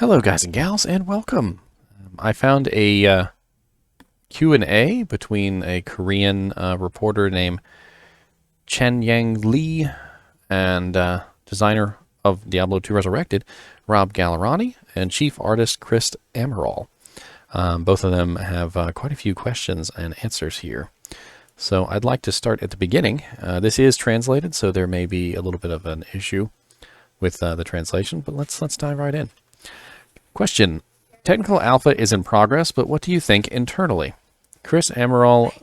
Hello guys and gals, and welcome. I found a Q&A between a Korean reporter named Chanyang Lee and designer of Diablo 2 Resurrected, Rob Gallerani, and chief artist Chris Amaral. Both of them have quite a few questions and answers here. So I'd like to start at the beginning. This is translated, so there may be a little bit of an issue with the translation, but let's dive right in. Question. Technical alpha is in progress, but what do you think internally? Chris Amaral,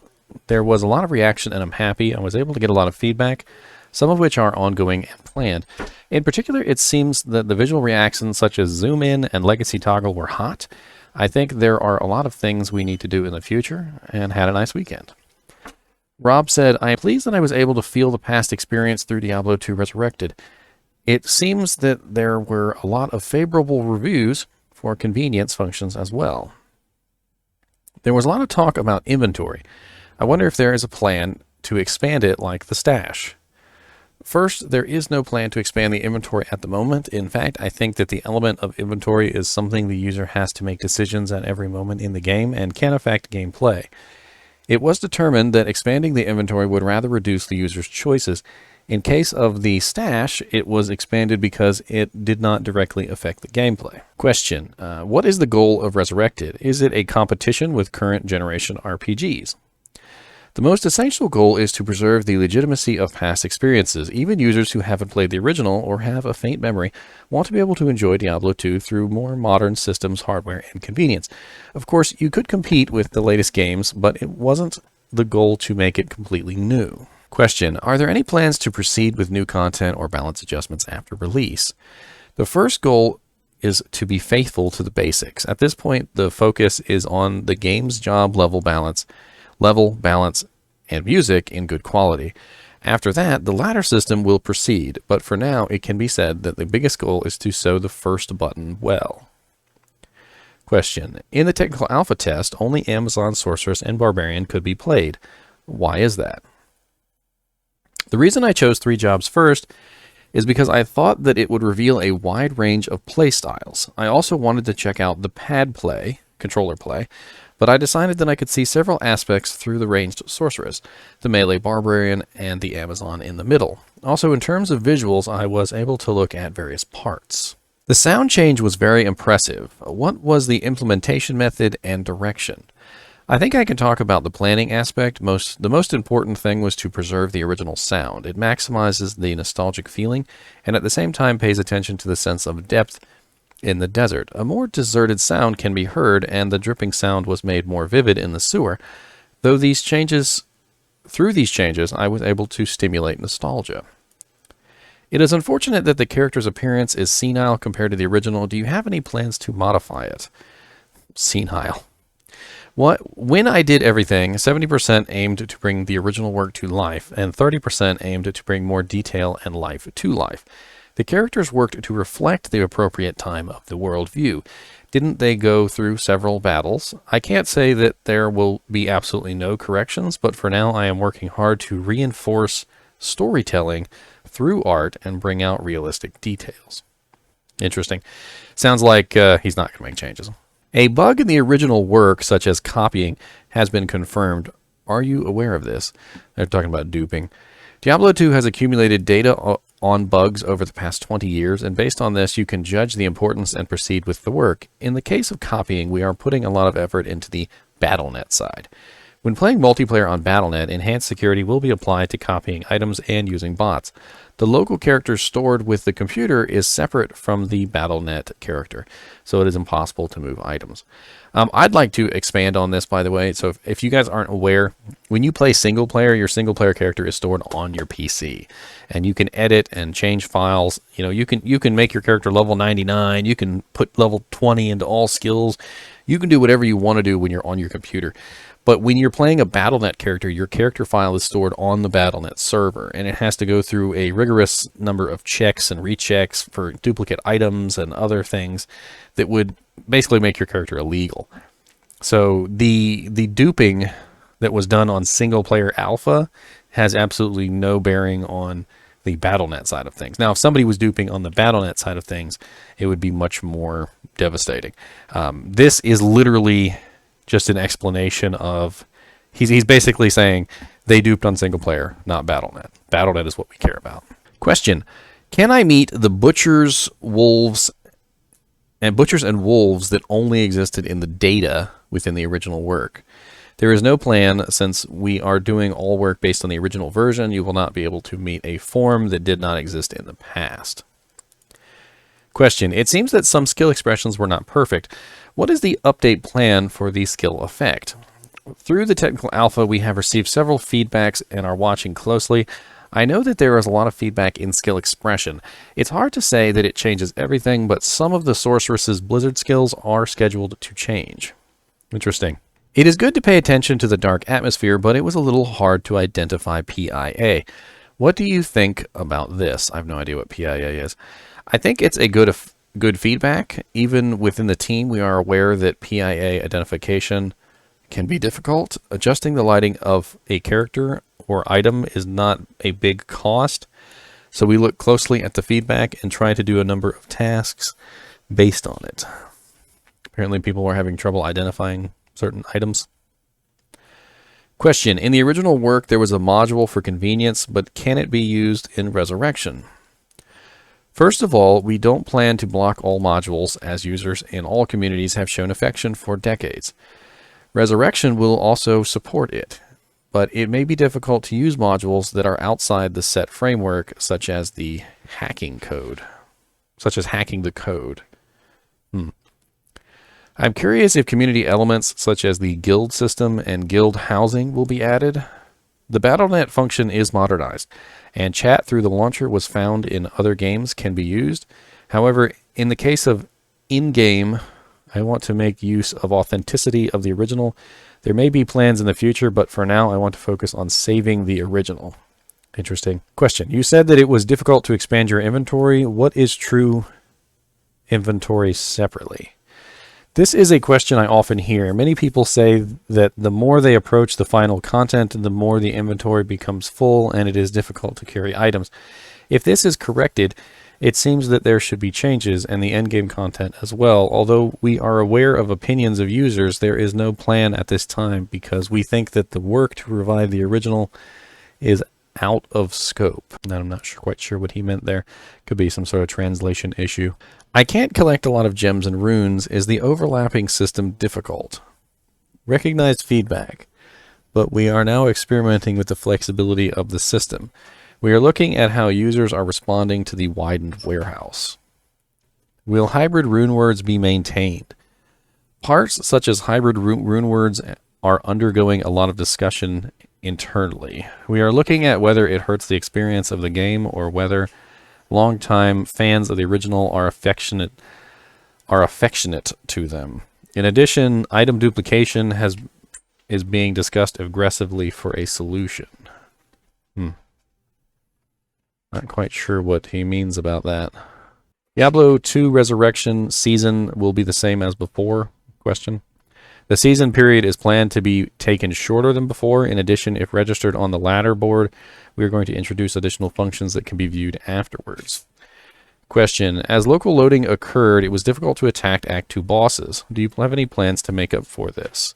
there was a lot of reaction and I'm happy. I was able to get a lot of feedback, some of which are ongoing and planned. In particular, it seems that the visual reactions such as zoom in and legacy toggle were hot. I think there are a lot of things we need to do in the future, and had a nice weekend. Rob said, I am pleased that I was able to feel the past experience through Diablo 2 Resurrected. It seems that there were a lot of favorable reviews for convenience functions as well. There was a lot of talk about inventory. I wonder if there is a plan to expand it like the stash. First, there is no plan to expand the inventory at the moment. In fact, I think that the element of inventory is something the user has to make decisions at every moment in the game and can affect gameplay. It was determined that expanding the inventory would rather reduce the user's choices. In case of the stash, it was expanded because it did not directly affect the gameplay. Question. What is the goal of Resurrected? Is it a competition with current generation RPGs? The most essential goal is to preserve the legitimacy of past experiences. Even users who haven't played the original or have a faint memory want to be able to enjoy Diablo 2 through more modern systems, hardware, and convenience. Of course, you could compete with the latest games, but it wasn't the goal to make it completely new. Question. Are there any plans to proceed with new content or balance adjustments after release? The first goal is to be faithful to the basics. At this point, the focus is on the game's job level, balance, and music in good quality. After that, the ladder system will proceed, but for now, it can be said that the biggest goal is to sew the first button well. Question. In the technical alpha test, only Amazon, Sorceress, and Barbarian could be played. Why is that? The reason I chose 3 jobs first is because I thought that it would reveal a wide range of play styles. I also wanted to check out the pad play, controller play, but I decided that I could see several aspects through the ranged Sorceress, the melee Barbarian, and the Amazon in the middle. Also, in terms of visuals, I was able to look at various parts. The sound change was very impressive. What was the implementation method and direction? I think I can talk about the planning aspect. The most important thing was to preserve the original sound. It maximizes the nostalgic feeling and at the same time pays attention to the sense of depth in the desert. A more deserted sound can be heard, and the dripping sound was made more vivid in the sewer. Through these changes, I was able to stimulate nostalgia. It is unfortunate that the character's appearance is senile compared to the original. Do you have any plans to modify it? Senile. When I did everything, 70% aimed to bring the original work to life, and 30% aimed to bring more detail and life to life. The characters worked to reflect the appropriate time of the world view. Didn't they go through several battles? I can't say that there will be absolutely no corrections, but for now I am working hard to reinforce storytelling through art and bring out realistic details. Interesting. Sounds like he's not going to make changes. A bug in the original work, such as copying, has been confirmed. Are you aware of this? They're talking about duping. Diablo 2 has accumulated data on bugs over the past 20 years, and based on this, you can judge the importance and proceed with the work. In the case of copying, we are putting a lot of effort into the BattleNet side. When playing multiplayer on BattleNet, enhanced security will be applied to copying items and using bots. The local character stored with the computer is separate from the BattleNet character, so it is impossible to move items. I'd like to expand on this, by the way. So if you guys aren't aware, when you play single player, your single player character is stored on your PC, and you can edit and change files. You know, you can make your character level 99. You can put level 20 into all skills. You can do whatever you want to do when you're on your computer. But when you're playing a BattleNet character, your character file is stored on the BattleNet server, and it has to go through a rigorous number of checks and rechecks for duplicate items and other things that would basically make your character illegal. So the duping that was done on single-player alpha has absolutely no bearing on the BattleNet side of things. Now, if somebody was duping on the BattleNet side of things, it would be much more devastating. This is literally just an explanation of, he's basically saying they duped on single player, not BattleNet. BattleNet is what we care about. Question: can I meet the butchers, wolves, and wolves that only existed in the data within the original work? There is no plan. Since we are doing all work based on the original version, you will not be able to meet a form that did not exist in the past. Question: it seems that some skill expressions were not perfect. What is the update plan for the skill effect? Through the technical alpha, we have received several feedbacks and are watching closely. I know that there is a lot of feedback in skill expression. It's hard to say that it changes everything, but some of the sorceress's Blizzard skills are scheduled to change. Interesting. It is good to pay attention to the dark atmosphere, but it was a little hard to identify PIA. What do you think about this? I have no idea what PIA is. I think it's a good feedback. Even within the team, we are aware that PIA identification can be difficult. Adjusting the lighting of a character or item is not a big cost, so we look closely at the feedback and try to do a number of tasks based on it. Apparently people are having trouble identifying certain items. Question: in the original work there was a module for convenience, but can it be used in Resurrection? First of all, we don't plan to block all modules, as users in all communities have shown affection for decades. Resurrection will also support it, but it may be difficult to use modules that are outside the set framework, such as hacking the code. I'm curious if community elements such as the guild system and guild housing will be added. The BattleNet function is modernized, and chat through the launcher was found in other games can be used. However, in the case of in-game, I want to make use of authenticity of the original. There may be plans in the future, but for now I want to focus on saving the original. Interesting. Question: you said that it was difficult to expand your inventory. What is true inventory separately? This is a question I often hear. Many people say that the more they approach the final content, the more the inventory becomes full and it is difficult to carry items. If this is corrected, it seems that there should be changes in the endgame content as well. Although we are aware of opinions of users, there is no plan at this time because we think that the work to revive the original is out of scope. And I'm not quite sure what he meant there. Could be some sort of translation issue. I can't collect a lot of gems and runes. Is the overlapping system difficult? Recognized feedback, but we are now experimenting with the flexibility of the system. We are looking at how users are responding to the widened warehouse. Will hybrid rune words be maintained? Parts such as hybrid rune words are undergoing a lot of discussion internally. We are looking at whether it hurts the experience of the game or whether longtime fans of the original are affectionate to them. In addition, item duplication is being discussed aggressively for a solution. Not quite sure what he means about that. Diablo 2 Resurrection season will be the same as before? Question. The season period is planned to be taken shorter than before. In addition, if registered on the ladder board, we are going to introduce additional functions that can be viewed afterwards. Question. As local loading occurred, it was difficult to attack Act 2 bosses. Do you have any plans to make up for this?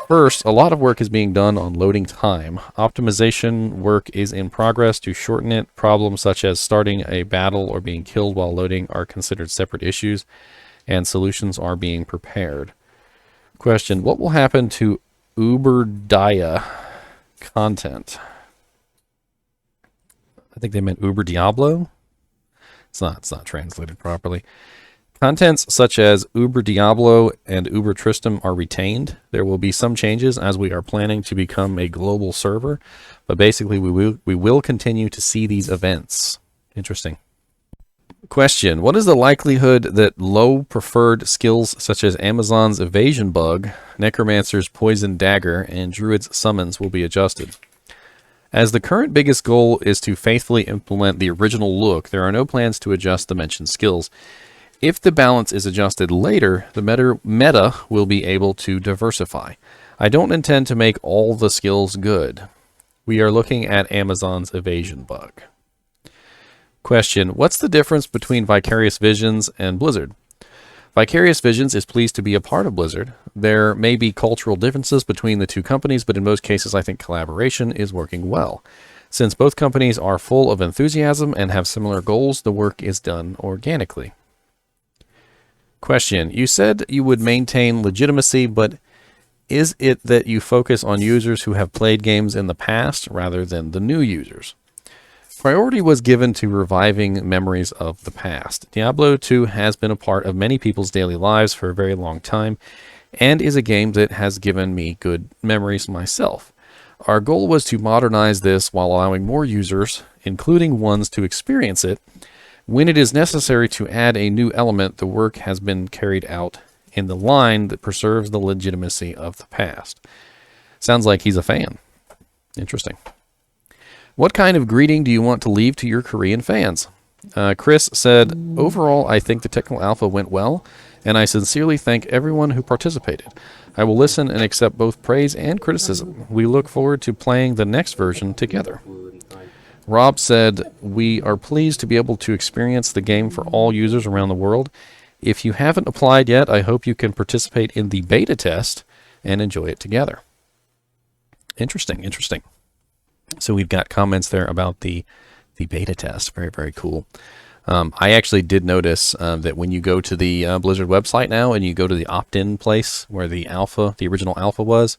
First, a lot of work is being done on loading time. Optimization work is in progress to shorten it. Problems such as starting a battle or being killed while loading are considered separate issues, and solutions are being prepared. Question. What will happen to Uber content? I think they meant Uber Diablo. It's not translated properly. Contents such as Uber Diablo and Uber Tristram are retained. There will be some changes as we are planning to become a global server, but basically we will continue to see these events. Interesting. Question. What is the likelihood that low preferred skills such as Amazon's evasion bug, Necromancer's poison dagger, and Druid's summons will be adjusted? As the current biggest goal is to faithfully implement the original look, there are no plans to adjust the mentioned skills. If the balance is adjusted later, the meta will be able to diversify. I don't intend to make all the skills good. We are looking at Amazon's evasion bug. Question, what's the difference between Vicarious Visions and Blizzard? Vicarious Visions is pleased to be a part of Blizzard. There may be cultural differences between the two companies, but in most cases I think collaboration is working well. Since both companies are full of enthusiasm and have similar goals, the work is done organically. Question, you said you would maintain legitimacy, but is it that you focus on users who have played games in the past rather than the new users? Priority was given to reviving memories of the past. Diablo 2 has been a part of many people's daily lives for a very long time, and is a game that has given me good memories myself. Our goal was to modernize this while allowing more users, including ones to experience it. When it is necessary to add a new element, the work has been carried out in the line that preserves the legitimacy of the past. Sounds like he's a fan. Interesting. What kind of greeting do you want to leave to your Korean fans? Chris said, overall, I think the technical alpha went well, and I sincerely thank everyone who participated. I will listen and accept both praise and criticism. We look forward to playing the next version together. Rob said, we are pleased to be able to experience the game for all users around the world. If you haven't applied yet, I hope you can participate in the beta test and enjoy it together. Interesting, interesting. So we've got comments there about the beta test. Very, very cool. I actually did notice that when you go to the Blizzard website now and you go to the opt-in place where the original alpha was,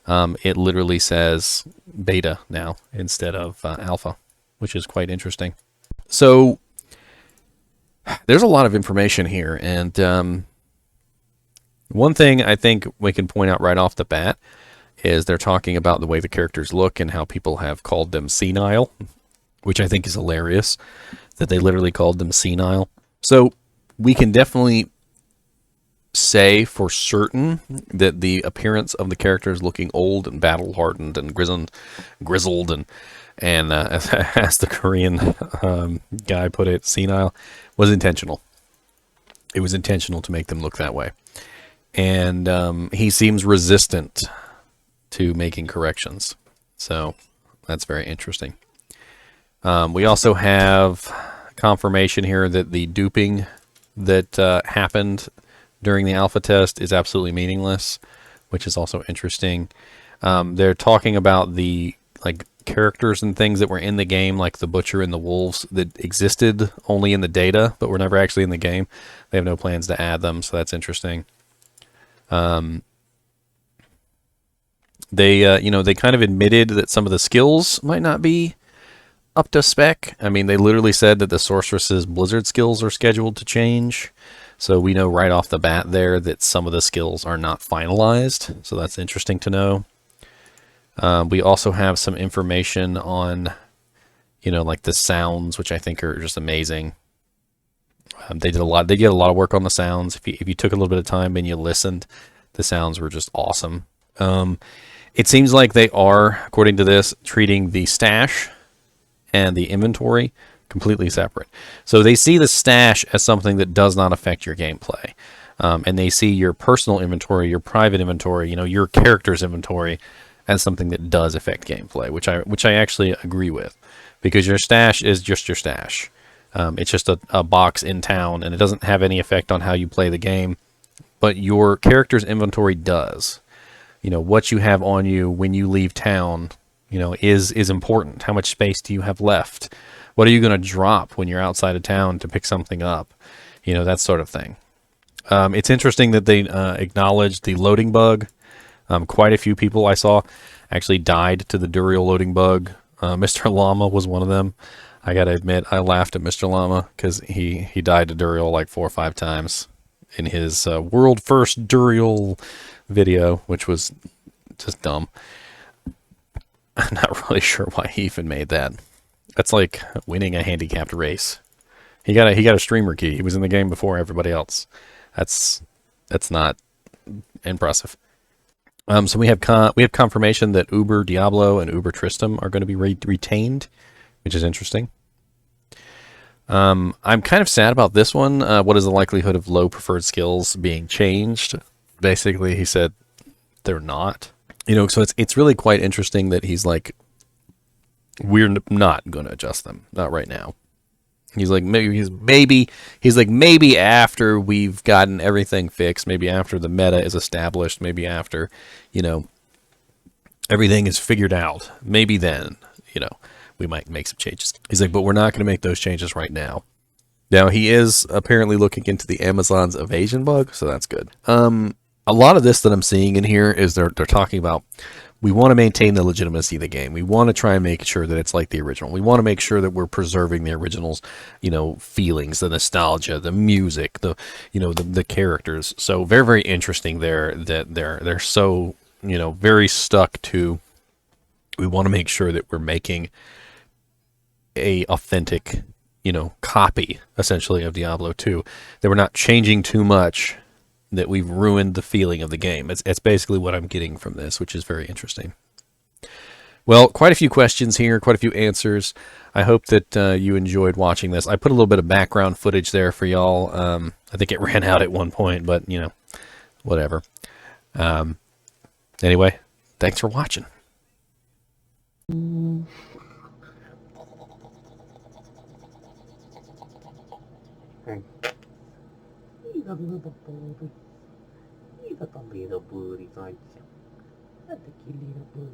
it literally says beta now instead of alpha, which is quite interesting. So there's a lot of information here, and one thing I think we can point out right off the bat is they're talking about the way the characters look and how people have called them senile, which I think is hilarious, that they literally called them senile. So we can definitely say for certain that the appearance of the characters looking old and battle-hardened and grizzled and as the Korean guy put it, senile, was intentional. It was intentional to make them look that way. And he seems resistant to making corrections. So that's very interesting. We also have confirmation here that the duping that happened during the alpha test is absolutely meaningless, which is also interesting. They're talking about the characters and things that were in the game, like the butcher and the wolves, that existed only in the data, but were never actually in the game. They have no plans to add them, so that's interesting. They kind of admitted that some of the skills might not be up to spec. I mean, they literally said that the sorceress's Blizzard skills are scheduled to change. So we know right off the bat there that some of the skills are not finalized. So that's interesting to know. We also have some information on, like the sounds, which I think are just amazing. They did a lot of work on the sounds. If you took a little bit of time and you listened, the sounds were just awesome. It seems like they are, according to this, treating the stash and the inventory completely separate. So they see the stash as something that does not affect your gameplay. And they see your personal inventory, your private inventory, your character's inventory as something that does affect gameplay, which I actually agree with, because your stash is just your stash. It's just a box in town, and it doesn't have any effect on how you play the game, but your character's inventory does. What you have on you when you leave town, is important. How much space do you have left? What are you going to drop when you're outside of town to pick something up? That sort of thing. It's interesting that they acknowledged the loading bug. Quite a few people I saw actually died to the Duriel loading bug. Mr. Llama was one of them. I got to admit, I laughed at Mr. Llama because he died to Duriel like 4 or 5 times in his world first Duriel video, which was just dumb. I'm not really sure why he even made that. That's like winning a handicapped race. He got a streamer key. He was in the game before everybody else. That's not impressive. So we have confirmation that Uber Diablo and Uber Tristram are going to be retained, which is interesting. I'm kind of sad about this one. What is the likelihood of low preferred skills being changed? Basically, he said they're not. So it's really quite interesting that he's like, we're not going to adjust them, not right now. He's like maybe after we've gotten everything fixed, maybe after the meta is established, maybe after, you know, everything is figured out, maybe then, you know, we might make some changes. He's like, but we're not going to make those changes right now. Now he is apparently looking into the Amazon's evasion bug, so that's good. A lot of this that I'm seeing in here is they're talking about, we want to maintain the legitimacy of the game. We want to try and make sure that it's like the original. We want to make sure that we're preserving the original's, you know, feelings, the nostalgia, the music, the, you know, the characters. So very, very interesting there that they're so, you know, very stuck to, we want to make sure that we're making a authentic, you know, copy essentially of Diablo 2, that we're not changing too much, that we've ruined the feeling of the game. It's basically what I'm getting from this, which is very interesting. Well, quite a few questions here, quite a few answers. I hope that you enjoyed watching this. I put a little bit of background footage there for y'all. I think it ran out at one point, but, you know, whatever. Anyway, thanks for watching. He's a little bully. He's a little bully, aren't you? That's a cute little bully.